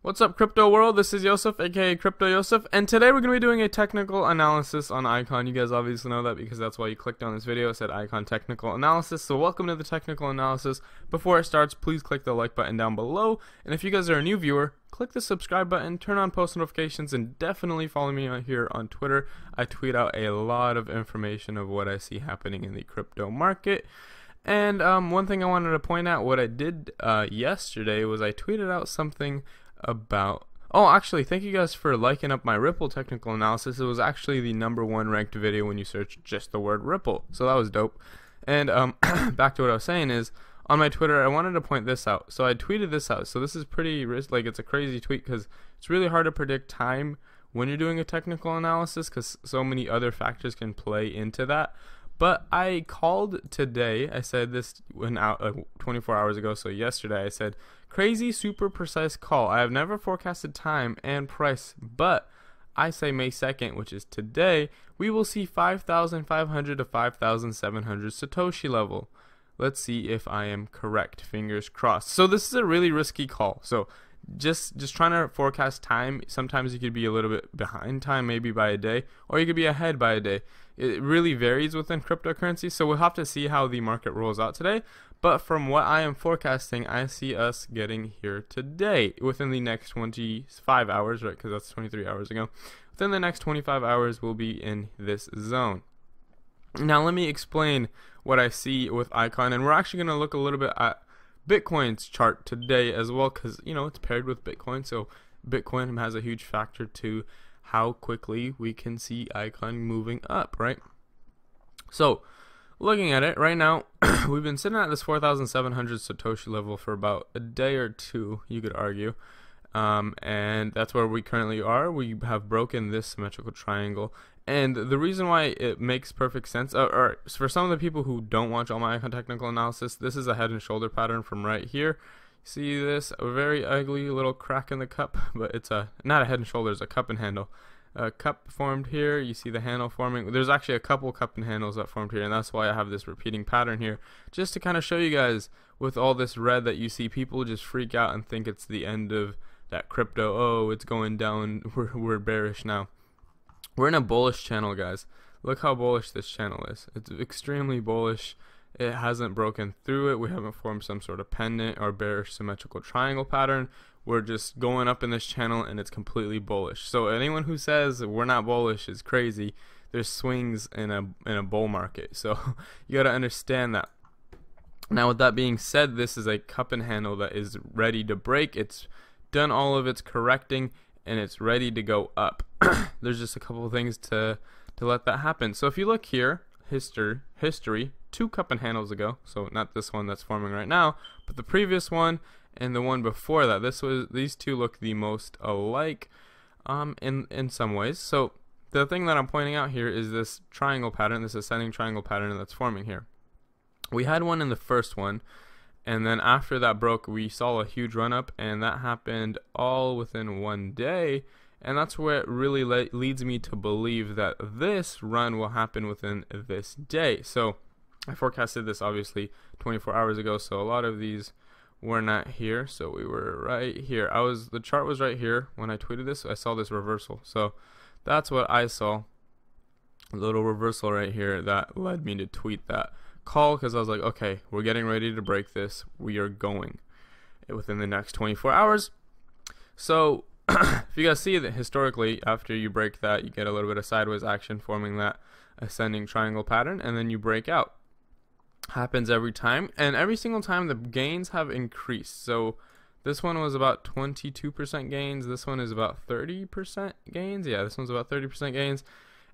What's up, crypto world? This is Yosef, aka Crypto Yosef, and today we're going to be doing a technical analysis on Icon. You guys obviously know that because that's why you clicked on this video. It said Icon technical analysis. So welcome to the technical analysis. Before it starts, please click the like button down below, and if you guys are a new viewer, click the subscribe button, turn on post notifications, and definitely follow me on here on Twitter. I tweet out a lot of information of what I see happening in the crypto market. And one thing I wanted to point out, what I did yesterday was I tweeted out something about, actually, thank you guys for liking up my Ripple technical analysis. It was actually the #1 ranked video when you search just the word Ripple, so that was dope. And back to what I was saying is, on my Twitter, I wanted to point this out. So I tweeted this out. So this is pretty it's a crazy tweet because it's really hard to predict time when you're doing a technical analysis because so many other factors can play into that. But I called today, I said this went out 24 hours ago, so yesterday I said, crazy super precise call. I have never forecasted time and price, but I say May 2nd, which is today, we will see 5,500 to 5,700 Satoshi level. Let's see if I am correct, fingers crossed. So this is a really risky call. So just trying to forecast time, sometimes you could be a little bit behind time, maybe by a day, or you could be ahead by a day. It really varies within cryptocurrency, so we'll have to see how the market rolls out today. But from what I am forecasting, I see us getting here today within the next 25 hours, right? Because that's 23 hours ago. Within the next 25 hours, we'll be in this zone. Now, let me explain what I see with Icon, and we're actually going to look a little bit at Bitcoin's chart today as well, because it's paired with Bitcoin, so Bitcoin has a huge factor to how quickly we can see Icon moving up, right? So looking at it right now, we've been sitting at this 4,700 Satoshi level for about a day or two, you could argue, and that's where we currently are. We have broken this symmetrical triangle, and the reason why it makes perfect sense, or for some of the people who don't watch all my Icon technical analysis, this is a head and shoulder pattern from right here. See this? A very ugly little crack in the cup, but it's not a head and shoulder, it's a cup and handle. A cup formed here, you see the handle forming. There's actually a couple cup and handles that formed here, and that's why I have this repeating pattern here, just to kind of show you guys with all this red that you see, people just freak out and think it's the end of that crypto. Oh, it's going down, we're bearish now. We're in a bullish channel, guys. Look how bullish this channel is. It's extremely bullish. It hasn't broken through it. We haven't formed some sort of pendant or bearish symmetrical triangle pattern. We're just going up in this channel and it's completely bullish. So anyone who says we're not bullish is crazy. There's swings in a bull market. So you got to understand that. Now, with that being said, this is a cup and handle that is ready to break. It's done all of its correcting and it's ready to go up. There's just a couple of things to let that happen. So if you look here, history, 2 cup and handles ago, so not this one that's forming right now, but the previous one and the one before that, these two look the most alike in some ways. So the thing that I'm pointing out here is this triangle pattern, this ascending triangle pattern that's forming here. We had one in the first one, and then after that broke, we saw a huge run up, and that happened all within one day. And that's where it really leads me to believe that this run will happen within this day. So I forecasted this obviously 24 hours ago, so a lot of these were not here. So we were right here. The chart was right here when I tweeted this. I saw this reversal. So that's what I saw. A little reversal right here that led me to tweet that call, because I was like, okay, we're getting ready to break this. We are going within the next 24 hours. So if you guys see that historically, after you break that, you get a little bit of sideways action forming that ascending triangle pattern, and then you break out. Happens every time, and every single time the gains have increased. So this one was about 22% gains. This one is about 30% gains. Yeah, this one's about 30% gains.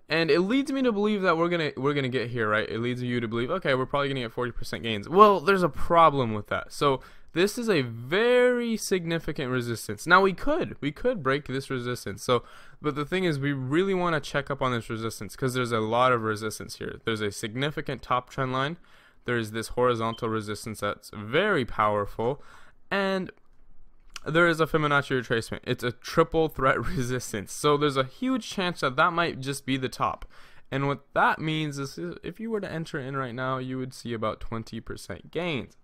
And it leads me to believe that we're gonna get here, right? It leads you to believe, okay, we're probably gonna get 40% gains. Well, there's a problem with that. So this is a very significant resistance. Now we could break this resistance. So, but the thing is, we really want to check up on this resistance because there's a lot of resistance here. There's a significant top trend line. There's this horizontal resistance that's very powerful, and there is a Fibonacci retracement. It's a triple threat resistance. So there's a huge chance that that might just be the top. And what that means is if you were to enter in right now, you would see about 20% gains.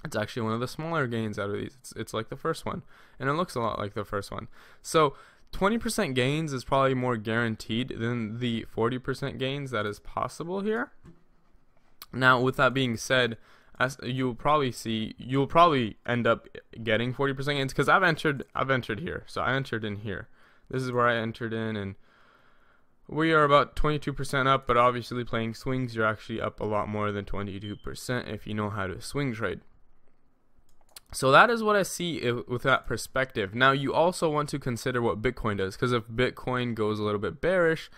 It's actually one of the smaller gains out of these. It's like the first one, and it looks a lot like the first one. So 20% gains is probably more guaranteed than the 40% gains that is possible here. Now, with that being said, as you'll probably end up getting 40% gains, because I've entered here. So I entered in here. This is where I entered in, and we are about 22% up, but obviously playing swings, you're actually up a lot more than 22% if you know how to swing trade. So that is what I see with that perspective. Now, you also want to consider what Bitcoin does, because if Bitcoin goes a little bit bearish,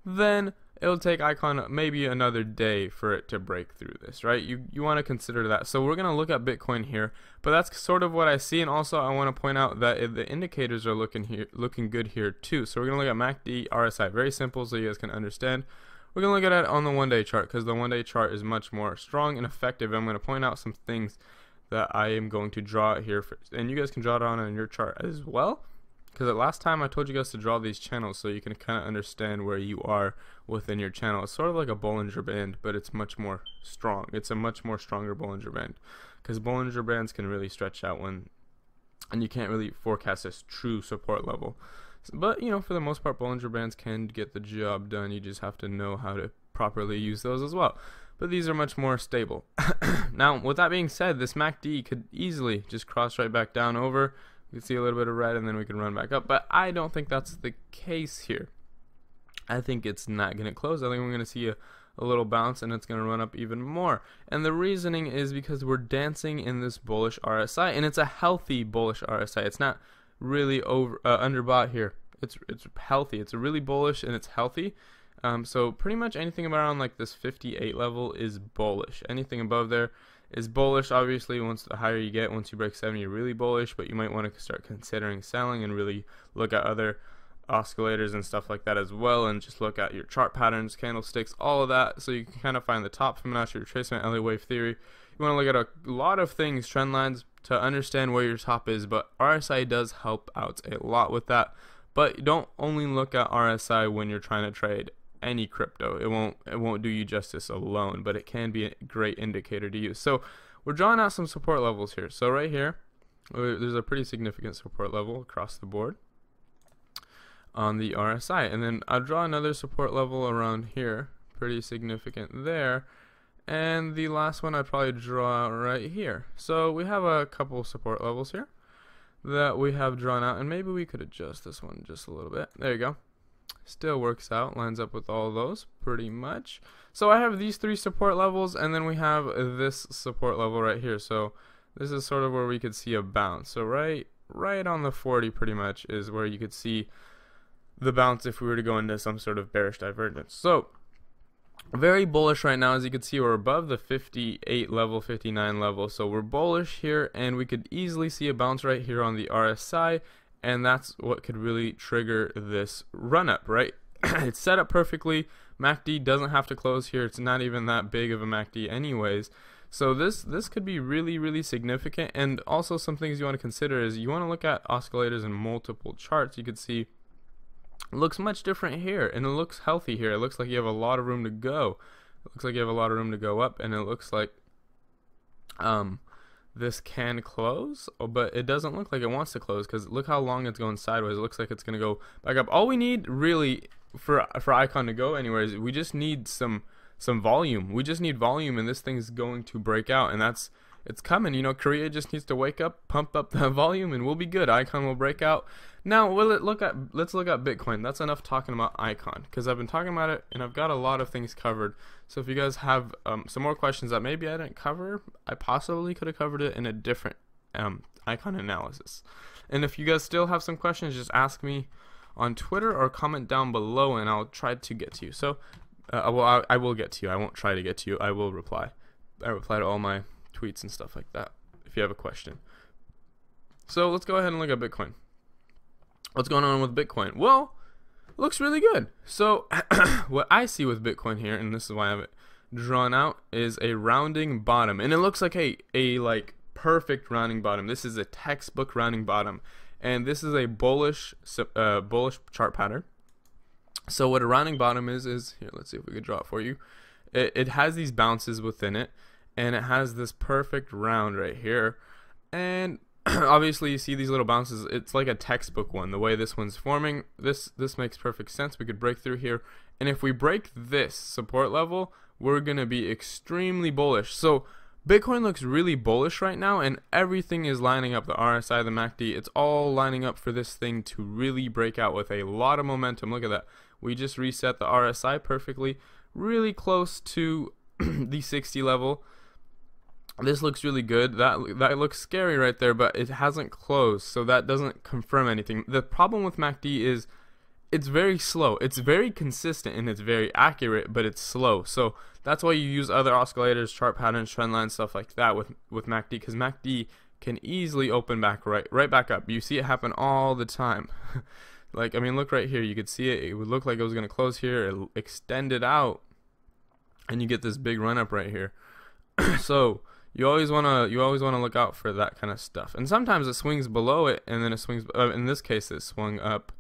then it'll take Icon maybe another day for it to break through this, right? You want to consider that. So we're going to look at Bitcoin here, but that's sort of what I see. And also I want to point out that the indicators are looking good here too. So we're going to look at MACD, RSI, very simple so you guys can understand. We're going to look at it on the 1-day chart, because the 1-day chart is much more strong and effective. I'm going to point out some things that I am going to draw here, and you guys can draw it on your chart as well, because the last time I told you guys to draw these channels so you can kind of understand where you are within your channel. It's sort of like a Bollinger Band, but it's much more strong. It's a much more stronger Bollinger Band, because Bollinger Bands can really stretch out and you can't really forecast this true support level. But you know, for the most part, Bollinger Bands can get the job done. You just have to know how to properly use those as well. But these are much more stable. Now, with that being said, this MACD could easily just cross right back down over. We can see a little bit of red, and then we can run back up. But I don't think that's the case here. I think it's not going to close. I think we're going to see a little bounce, and it's going to run up even more. And the reasoning is because we're dancing in this bullish RSI, and it's a healthy bullish RSI. It's not really underbought here. It's healthy. It's a really bullish, and it's healthy. So pretty much anything around like this 58 level is bullish. Anything above there is bullish. Obviously, the higher you get, once you break 70, you're really bullish, but you might want to start considering selling and really look at other oscillators and stuff like that as well, and just look at your chart patterns, candlesticks, all of that, so you can kind of find the top Fibonacci retracement, LA wave theory. You want to look at a lot of things, trend lines, to understand where your top is, but RSI does help out a lot with that. But don't only look at RSI when you're trying to trade any crypto. It won't do you justice alone, but it can be a great indicator to use. So we're drawing out some support levels here. So right here, there's a pretty significant support level across the board on the RSI, and then I'll draw another support level around here, pretty significant there, and the last one I'd probably draw right here. So we have a couple support levels here that we have drawn out, and maybe we could adjust this one just a little bit. There you go. Still works out, lines up with all of those pretty much. So I have these three support levels, and then we have this support level right here. So this is sort of where we could see a bounce. So right on the 40 pretty much is where you could see the bounce if we were to go into some sort of bearish divergence. So very bullish right now. As you can see, we're above the 58 level, 59 level, so we're bullish here, and we could easily see a bounce right here on the RSI, and that's what could really trigger this run up, right? It's set up perfectly. MACD doesn't have to close here. It's not even that big of a MACD anyways. So this could be really significant. And also some things you want to consider is you want to look at oscillators in multiple charts. You could see it looks much different here, and it looks healthy here. It looks like you have a lot of room to go. It looks like you have a lot of room to go up, and it looks like this can close, but it doesn't look like it wants to close, because look how long it's going sideways. It looks like it's going to go back up. All we need really for Icon to go anywhere is we just need some volume. We just need volume, and this thing's going to break out, and it's coming. You know, Korea just needs to wake up, pump up the volume, and we'll be good. Icon will break out. Now, let's look at Bitcoin. That's enough talking about Icon, because I've been talking about it, and I've got a lot of things covered. So if you guys have some more questions that maybe I didn't cover, I possibly could have covered it in a different Icon analysis. And if you guys still have some questions, just ask me on Twitter or comment down below, and I'll try to get to you. So I will get to you. I won't try to get to you. I will reply. I reply to all my tweets and stuff like that if you have a question. So let's go ahead and look at Bitcoin. What's going on with Bitcoin? Well, it looks really good. So what I see with Bitcoin here, and this is why I have it drawn out, is a rounding bottom, and it looks like a like perfect rounding bottom. This is a textbook rounding bottom, and this is a bullish chart pattern. So what a rounding bottom is here, let's see if we could draw it for you. It has these bounces within it, and it has this perfect round right here. And obviously you see these little bounces. It's like a textbook one. The way this one's forming, this makes perfect sense. We could break through here, and if we break this support level, we're gonna be extremely bullish. So Bitcoin looks really bullish right now, and everything is lining up. The RSI, the MACD, it's all lining up for this thing to really break out with a lot of momentum. Look at that. We just reset the RSI perfectly, really close to the 60 level. This looks really good. That looks scary right there, but it hasn't closed, so that doesn't confirm anything. The problem with MACD is it's very slow. It's very consistent and it's very accurate, but it's slow. So that's why you use other oscillators, chart patterns, trend lines, stuff like that with MACD, because MACD can easily open back right back up. You see it happen all the time. Like, I mean, look right here. You could see it. It would look like it was going to close here. It extended out, and you get this big run up right here. So you always want to look out for that kind of stuff. And sometimes it swings below it, and then it swings. In this case, it swung up,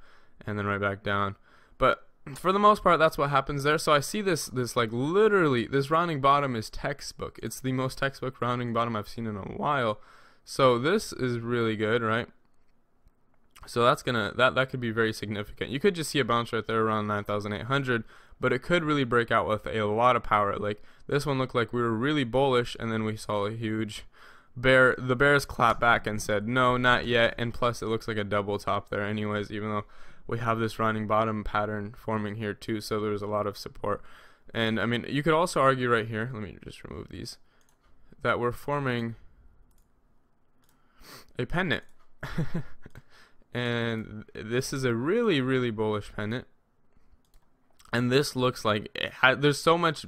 and then right back down. But for the most part, that's what happens there. So I see this like literally, this rounding bottom is textbook. It's the most textbook rounding bottom I've seen in a while. So this is really good, right? So that's that could be very significant. You could just see a bounce right there around 9,800, but it could really break out with a lot of power. Like this one looked like we were really bullish, and then we saw a huge bear. The bears clapped back and said no, not yet. And plus, it looks like a double top there, anyways. Even though we have this rounding bottom pattern forming here too, so there's a lot of support. And I mean, you could also argue right here. Let me just remove these. That we're forming a pendant. And this is a really, really bullish pendant, and this looks like there's so much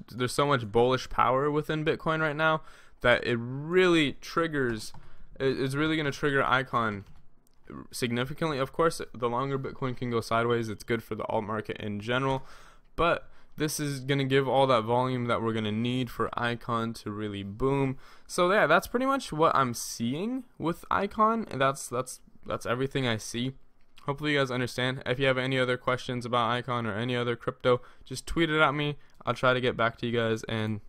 bullish power within Bitcoin right now that it really triggers. It's really going to trigger Icon significantly. Of course, the longer Bitcoin can go sideways, it's good for the alt market in general, but this is going to give all that volume that we're going to need for Icon to really boom. So yeah, that's pretty much what I'm seeing with Icon, and that's everything I see. Hopefully you guys understand. If you have any other questions about Icon or any other crypto, just tweet it at me. I'll try to get back to you guys. And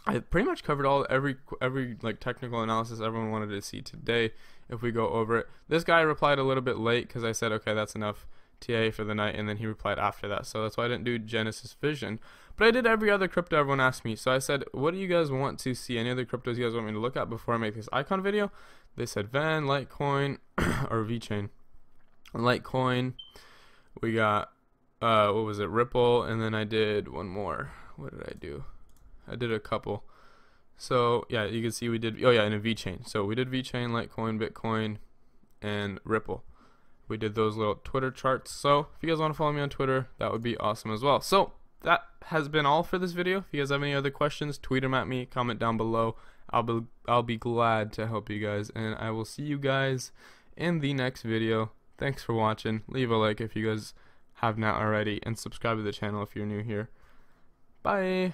I pretty much covered every like technical analysis everyone wanted to see today. If we go over it, this guy replied a little bit late because I said, okay, that's enough TA for the night, and then he replied after that. So that's why I didn't do Genesis Vision, but I did every other crypto everyone asked me. So I said, what do you guys want to see? Any other cryptos you guys want me to look at before I make this Icon video? They said Van, Litecoin, or VeChain. Litecoin, we got what was it, Ripple, and then I did one more. What did I do? I did a couple. So yeah, you can see we did, oh yeah, and a VeChain. So we did VeChain, Litecoin, Bitcoin, and Ripple. We did those little Twitter charts. So if you guys want to follow me on Twitter, that would be awesome as well. So that has been all for this video. If you guys have any other questions, tweet them at me, comment down below. I'll be glad to help you guys, and I will see you guys in the next video. Thanks for watching. Leave a like if you guys have not already, and subscribe to the channel if you're new here. Bye.